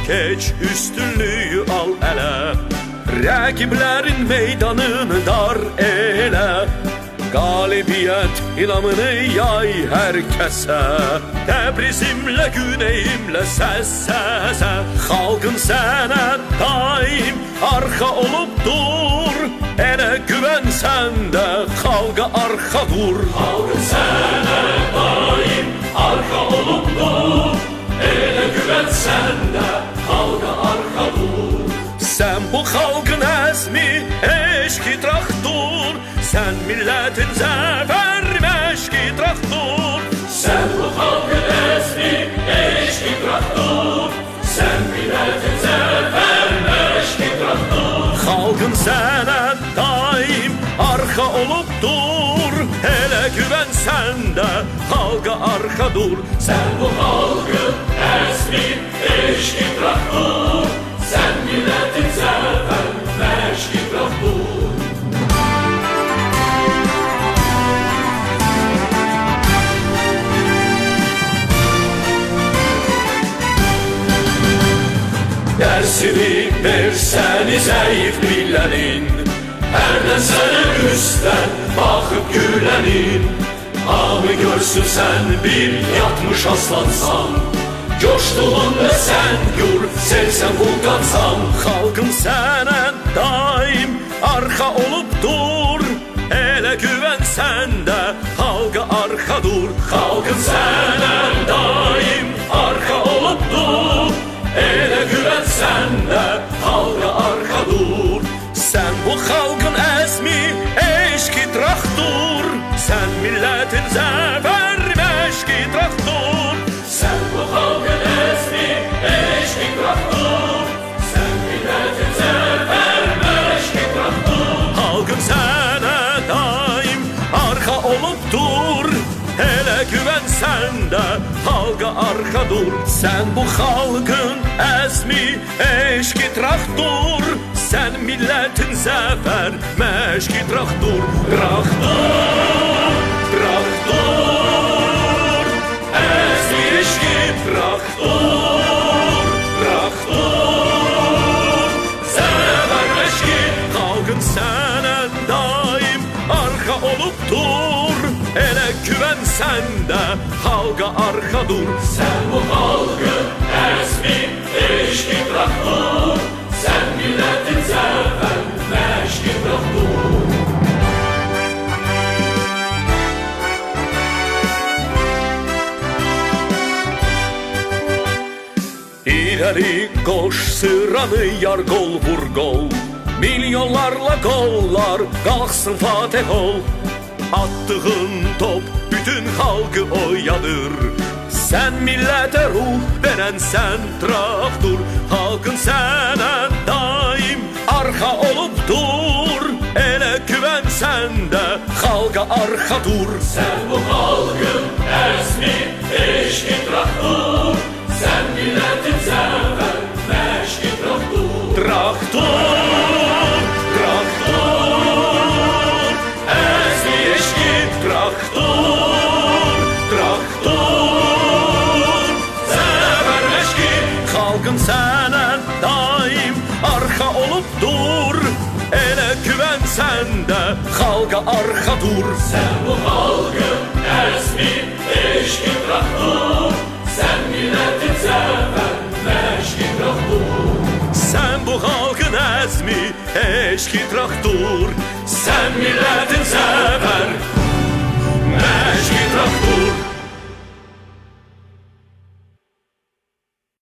keç, üstünlüğü al ələ. Rəqiblərin meydanını dar elə. Qalibiyyət ilamını yay hər kəsə. Təbrizimlə, güneyimlə səs səsə. Xalqın sənə daim arxa olub dur. Elə güvən səndə, xalqa arxa dur. Xalqın sənə daim arxa olub dur. Elə güvən səndə, xalqa arxa dur. Sən bu xalqın əzmi, eşqi traktor. Sən millətin zəfər məşqi traktor. Sən bu xalqın əzmi, eşqi traktor. Sən millətin zəfər məşqi traktor. Xalqın sənə daim arxa olub dur. Elə güvən səndə, xalqa arxa dur. Sən bu xalqın əzmi, eşqi traktor. Sən millətin zəfər məşqi traktor. Dərsini versəni zəif millənin. Hərdən sənə üstdən baxıb gülənin. Hamı görsün sən bir yatmış aslansan. Coşduğunda sən gür, sevsən vulqansan. Xalqın sənə daim arxa olub dur. Elə güvən səndə, xalqa arxa dur. Xalqın sənə daim arxa olub dur. Elə güvən səndə, xalqa arxa dur. Sən bu xalqın əzmi, eşqi traktor. Sən millətin zəfər məşqi traktor. Sən bu xalqın əzmi, eşqi traktor. Sən millətin zəfər məşqi traktor. Xalqın sənə daim arxa olub dur. Elə güvən səndə, xalqa arxa dur. Sən bu xalqın əzmi, eşqi traktor. Sən millətin zəfər məşqi traktor. Traktor, traktor. Əzmi eşqi traktor. Traktor. Zəfər məşqi. Xalqın sənə daim arxa olub dur. Elə güvən səndə, xalqa arxa dur. Sən bu xalqın əzmi, eşqi traktor. Sən millətin zəfər məşqi traktor. İləri qoş sıranı, yar qol vur qol. Milyonlarla qollar qalxsın fatih ol. Attığın top bütün xalqı oyadır. Sən millətə ruh verənsən traktor. Xalqın sənə daim arxa olub dur. Elə güvən səndə, xalqa arxa dur. Sən bu xalqın əzmi, eşqi traktor. Sən millətin zəfər məşqi traktor. Traktor, traktor. Əzmi eşqi traktor. Traktor. Zəfər məşqi. Xalqın sənə daim arxa olub dur. Elə güvən səndə, xalqa arxa dur. Sən bu xalqın əzmi, eşqi traktor. Sən millətin zəfər məşqi traktor. Sən bu xalqın əzmi, eşqi traktor. Sən millətin zəfər